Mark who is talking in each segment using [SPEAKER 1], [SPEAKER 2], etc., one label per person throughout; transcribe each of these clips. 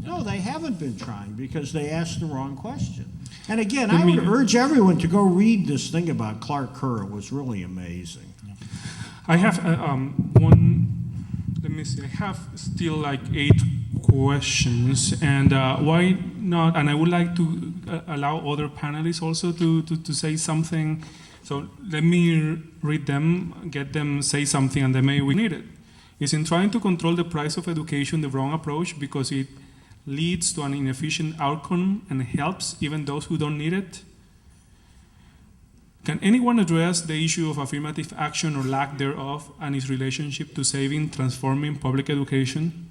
[SPEAKER 1] No, they haven't been trying because they asked the wrong question. And again, I would urge everyone to go read this thing about Clark Kerr. It was really amazing.
[SPEAKER 2] I have let me see, I have still like 8 questions, and why not, and I would like to allow other panelists also to say something. So let me read them, get them say something, and then maybe we need it. Is in trying to control the price of education the wrong approach because it leads to an inefficient outcome and helps even those who don't need it? Can anyone address the issue of affirmative action or lack thereof and its relationship to saving, transforming public education?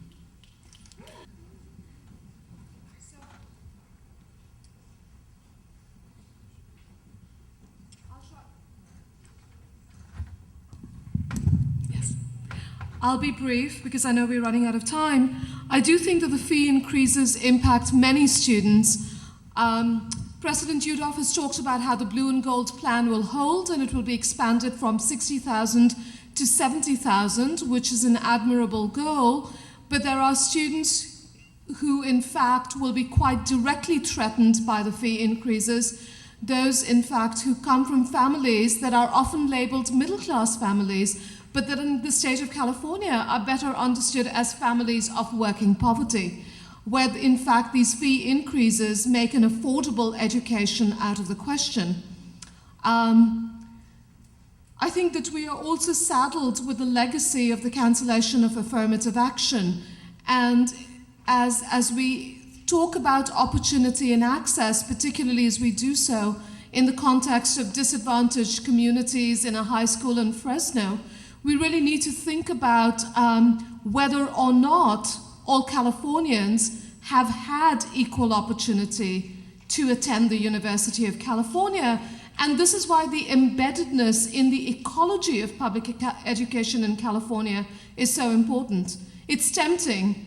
[SPEAKER 3] I'll be brief because I know we're running out of time. I do think that the fee increases impact many students. President Yudof has talked about how the Blue and Gold plan will hold and it will be expanded from 60,000 to 70,000, which is an admirable goal. But there are students who, in fact, will be quite directly threatened by the fee increases. Those, in fact, who come from families that are often labeled middle-class families, but that in the state of California are better understood as families of working poverty, where in fact these fee increases make an affordable education out of the question. I think that we are also saddled with the legacy of the cancellation of affirmative action. And as we talk about opportunity and access, particularly as we do so in the context of disadvantaged communities in a high school in Fresno, we really need to think about whether or not all Californians have had equal opportunity to attend the University of California. And this is why the embeddedness in the ecology of public education in California is so important. It's tempting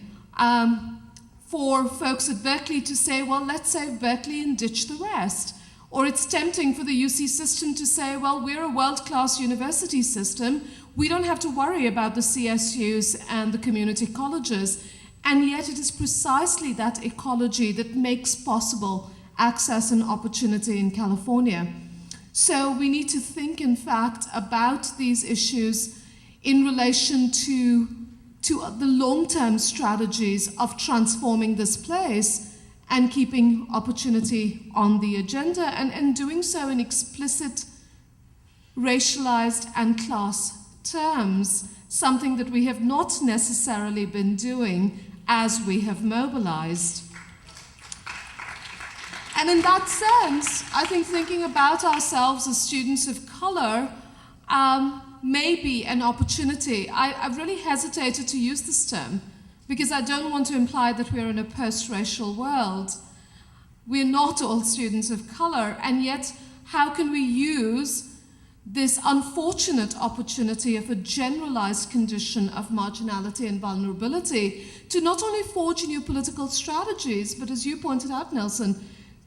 [SPEAKER 3] for folks at Berkeley to say, well, let's save Berkeley and ditch the rest. Or it's tempting for the UC system to say, well, we're a world-class university system. We don't have to worry about the CSUs and the community colleges. And yet it is precisely that ecology that makes possible access and opportunity in California. So we need to think, in fact, about these issues in relation to the long-term strategies of transforming this place and keeping opportunity on the agenda, and doing so in explicit racialized and class terms, something that we have not necessarily been doing as we have mobilized. And in that sense, I think thinking about ourselves as students of color may be an opportunity. I've really hesitated to use this term because I don't want to imply that we're in a post-racial world. We're not all students of color, and yet how can we use this unfortunate opportunity of a generalized condition of marginality and vulnerability to not only forge new political strategies, but as you pointed out, Nelson,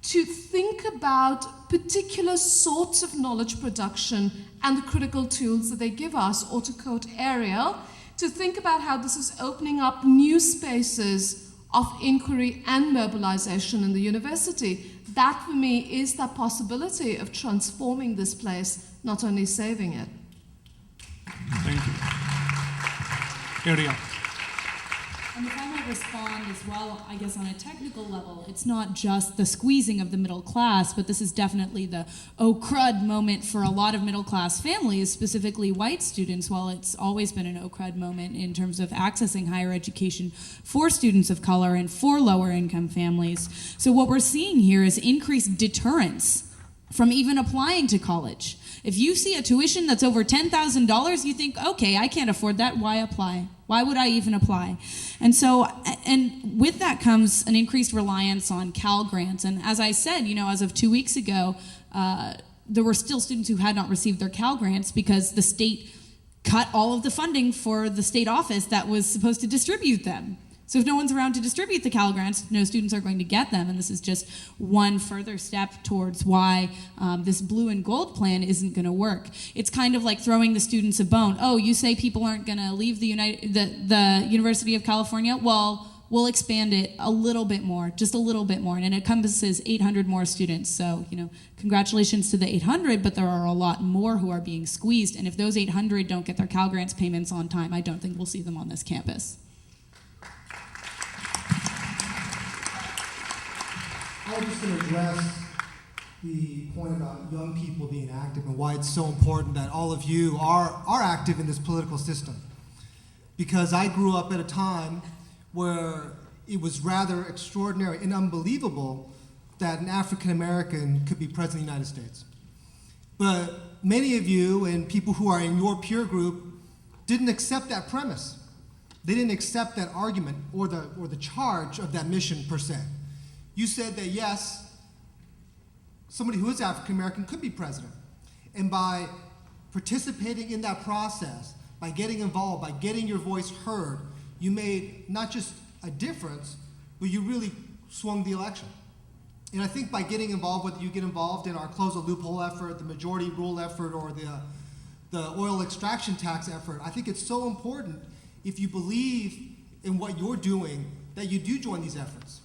[SPEAKER 3] to think about particular sorts of knowledge production and the critical tools that they give us, or to quote Ariel, to think about how this is opening up new spaces of inquiry and mobilization in the university. That, for me, is the possibility of transforming this place, not only saving it.
[SPEAKER 2] Thank you. Ariel.
[SPEAKER 4] And if I might respond as well, I guess on a technical level, it's not just the squeezing of the middle class, but this is definitely the oh crud moment for a lot of middle class families, specifically white students, while it's always been an oh crud moment in terms of accessing higher education for students of color and for lower income families. So what we're seeing here is increased deterrence from even applying to college. If you see a tuition that's over $10,000, you think, okay, I can't afford that, why apply? Why would I even apply? And so, and with that comes an increased reliance on Cal grants. And as I said, as of 2 weeks ago, there were still students who had not received their Cal grants because the state cut all of the funding for the state office that was supposed to distribute them. So if no one's around to distribute the Cal grants, no students are going to get them, and this is just one further step towards why this blue and gold plan isn't going to work. It's kind of like throwing the students a bone. Oh, you say people aren't going to leave the University of California? Well, we'll expand it a little bit more, just a little bit more, and it encompasses 800 more students. So, congratulations to the 800, but there are a lot more who are being squeezed, and if those 800 don't get their Cal Grants payments on time, I don't think we'll see them on this campus.
[SPEAKER 5] I was just going to address the point about young people being active and why it's so important that all of you are active in this political system. Because I grew up at a time where it was rather extraordinary and unbelievable that an African American could be president of the United States. But many of you and people who are in your peer group didn't accept that premise. They didn't accept that argument or the charge of that mission per se. You said that yes, somebody who is African American could be president. And by participating in that process, by getting involved, by getting your voice heard, you made not just a difference, but you really swung the election. And I think by getting involved, whether you get involved in our close the loophole effort, the majority rule effort, or the oil extraction tax effort, I think it's so important, if you believe in what you're doing, that you do join these efforts.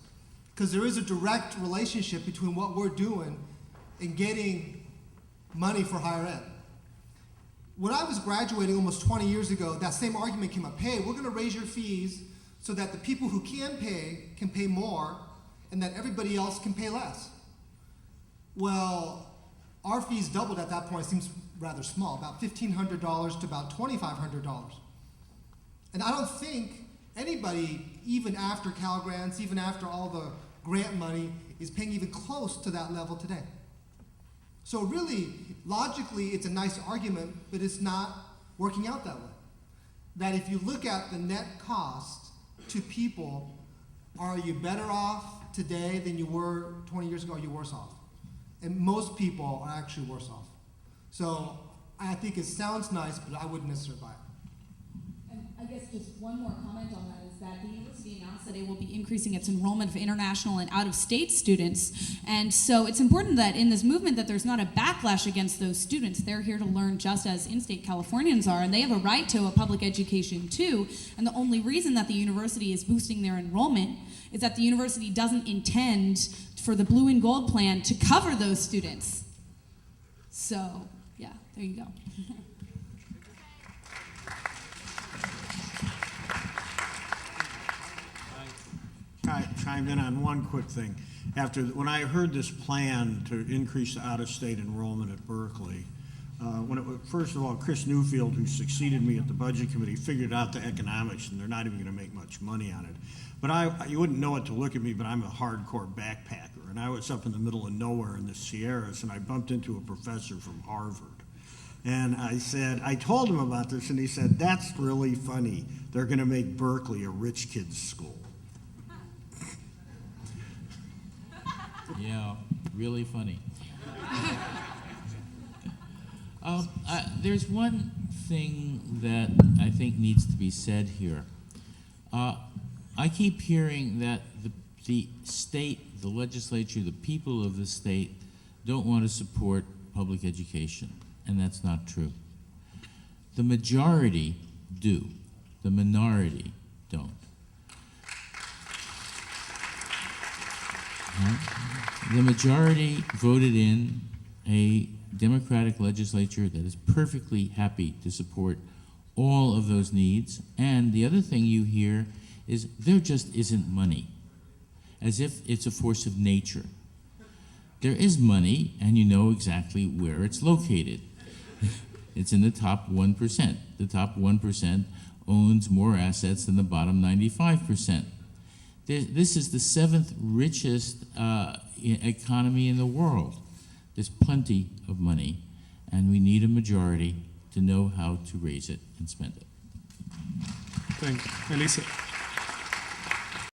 [SPEAKER 5] Because there is a direct relationship between what we're doing and getting money for higher ed. When I was graduating almost 20 years ago, that same argument came up. Hey, we're going to raise your fees so that the people who can pay more, and that everybody else can pay less. Well, our fees doubled at that point. It seems rather small, about $1,500 to about $2,500. And I don't think anybody, even after Cal Grants, even after all the grant money, is paying even close to that level today. So really, logically, it's a nice argument, but it's not working out that way. That if you look at the net cost to people, are you better off today than you were 20 years ago? Are you worse off? And most people are actually worse off. So I think it sounds nice, but I wouldn't necessarily buy it.
[SPEAKER 4] And I guess just one more comment on that is that the university announced that it will be increasing its enrollment of international and out-of-state students. And so it's important that in this movement that there's not a backlash against those students. They're here to learn just as in-state Californians are, and they have a right to a public education too. And the only reason that the university is boosting their enrollment is that the university doesn't intend for the blue and gold plan to cover those students. So, yeah, there you go.
[SPEAKER 1] Chime in on one quick thing. When I heard this plan to increase the out-of-state enrollment at Berkeley, first of all, Chris Newfield, who succeeded me at the budget committee, figured out the economics, and they're not even going to make much money on it. But you wouldn't know it to look at me, but I'm a hardcore backpacker, and I was up in the middle of nowhere in the Sierras, and I bumped into a professor from Harvard. And I told him about this, and he said, "That's really funny. They're going to make Berkeley a rich kid's school."
[SPEAKER 6] Yeah, really funny. There's one thing that I think needs to be said here. I keep hearing that the state, the legislature, the people of the state don't want to support public education, and that's not true. The majority do. The minority don't. The majority voted in a Democratic legislature that is perfectly happy to support all of those needs. And the other thing you hear is there just isn't money, as if it's a force of nature. There is money, and you know exactly where it's located. It's in the top 1%. The top 1% owns more assets than the bottom 95%. This is the 7th richest economy in the world. There's plenty of money, and we need a majority to know how to raise it and spend it.
[SPEAKER 2] Thank you. Elisa.